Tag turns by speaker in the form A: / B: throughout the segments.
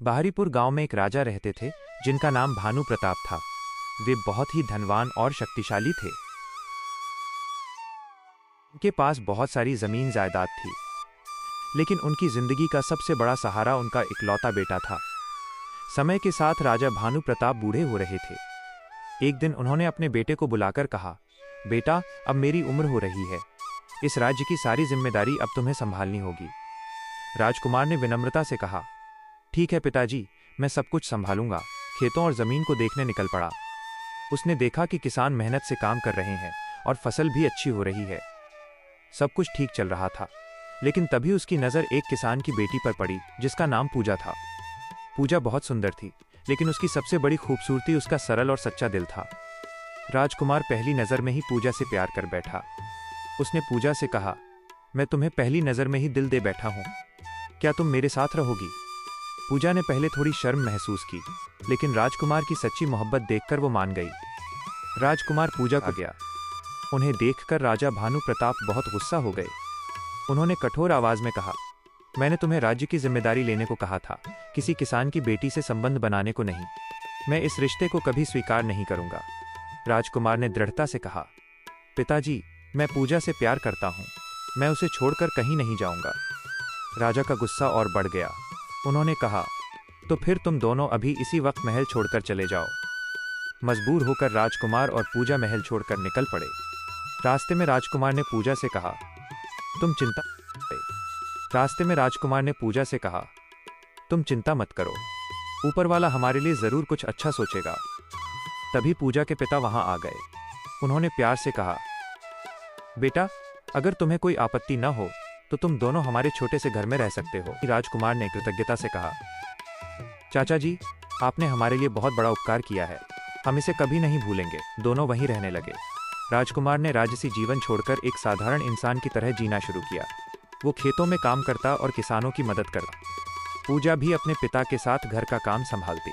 A: बाहरीपुर गांव में एक राजा रहते थे जिनका नाम भानु प्रताप था। वे बहुत ही धनवान और शक्तिशाली थे। उनके पास बहुत सारी जमीन जायदाद थी, लेकिन उनकी जिंदगी का सबसे बड़ा सहारा उनका इकलौता बेटा था। समय के साथ राजा भानु प्रताप बूढ़े हो रहे थे। एक दिन उन्होंने अपने बेटे को बुलाकर कहा, बेटा, अब मेरी उम्र हो रही है, इस राज्य की सारी जिम्मेदारी अब तुम्हें संभालनी होगी। राजकुमार ने विनम्रता से कहा, ठीक है पिताजी, मैं सब कुछ संभालूंगा। खेतों और जमीन को देखने निकल पड़ा। उसने देखा कि किसान मेहनत से काम कर रहे हैं और फसल भी अच्छी हो रही है। सब कुछ ठीक चल रहा था, लेकिन तभी उसकी नज़र एक किसान की बेटी पर पड़ी जिसका नाम पूजा था। पूजा बहुत सुंदर थी, लेकिन उसकी सबसे बड़ी खूबसूरती उसका सरल और सच्चा दिल था। राजकुमार पहली नज़र में ही पूजा से प्यार कर बैठा। उसने पूजा से कहा, मैं तुम्हें पहली नज़र में ही दिल दे बैठा हूँ, क्या तुम मेरे साथ रहोगी? पूजा ने पहले थोड़ी शर्म महसूस की, लेकिन राजकुमार की सच्ची मोहब्बत देखकर वो मान गई। राजकुमार पूजा आ गया। उन्हें देखकर राजा भानु प्रताप बहुत गुस्सा हो गए। उन्होंने कठोर आवाज में कहा, मैंने तुम्हें राज्य की जिम्मेदारी लेने को कहा था, किसी किसान की बेटी से संबंध बनाने को नहीं। मैं इस रिश्ते को कभी स्वीकार नहीं करूंगा। राजकुमार ने दृढ़ता से कहा, पिताजी, मैं पूजा से प्यार करता हूं, मैं उसे छोड़कर कहीं नहीं जाऊंगा। राजा का गुस्सा और बढ़ गया। उन्होंने कहा, तो फिर तुम दोनों अभी इसी वक्त महल छोड़कर चले जाओ। मजबूर होकर राजकुमार और पूजा महल छोड़कर निकल पड़े। रास्ते में राजकुमार ने पूजा से कहा, तुम चिंता मत करो, ऊपर वाला हमारे लिए जरूर कुछ अच्छा सोचेगा। तभी पूजा के पिता वहां आ गए। उन्होंने प्यार से कहा, बेटा, अगर तुम्हें कोई आपत्ति न हो तो तुम दोनों हमारे छोटे से घर में रह सकते हो। राजकुमार ने कृतज्ञता से कहा, चाचा जी, आपने हमारे लिए बहुत बड़ा उपकार किया है, हम इसे कभी नहीं भूलेंगे। दोनों वहीं रहने लगे। राजकुमार ने राजसी जीवन छोड़कर एक साधारण इंसान की तरह जीना शुरू किया। वो खेतों में काम करता और किसानों की मदद करता। पूजा भी अपने पिता के साथ घर का काम संभालती।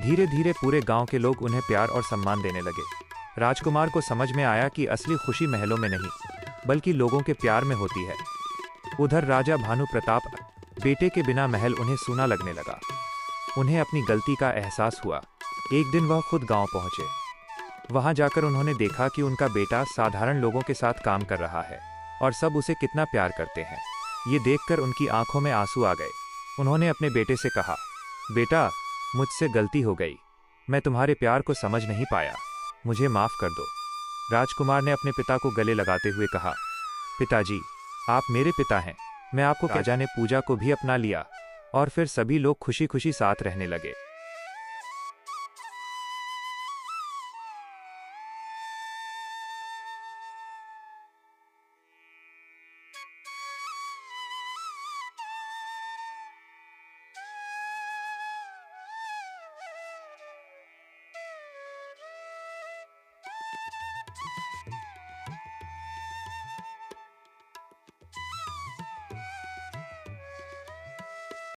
A: धीरे धीरे पूरे गांव के लोग उन्हें प्यार और सम्मान देने लगे। राजकुमार को समझ में आया कि असली खुशी महलों में नहीं, बल्कि लोगों के प्यार में होती है। उधर राजा भानु प्रताप बेटे के बिना महल उन्हें सूना लगने लगा। उन्हें अपनी गलती का एहसास हुआ। एक दिन वह खुद गांव पहुंचे। वहां जाकर उन्होंने देखा कि उनका बेटा साधारण लोगों के साथ काम कर रहा है और सब उसे कितना प्यार करते हैं। ये देखकर उनकी आंखों में आंसू आ गए। उन्होंने अपने बेटे से कहा, बेटा, मुझसे गलती हो गई, मैं तुम्हारे प्यार को समझ नहीं पाया, मुझे माफ कर दो। राजकुमार ने अपने पिता को गले लगाते हुए कहा, पिताजी, आप मेरे पिता हैं, मैं आपको। राजा ने पूजा को भी अपना लिया और फिर सभी लोग खुशी खुशी साथ रहने लगे।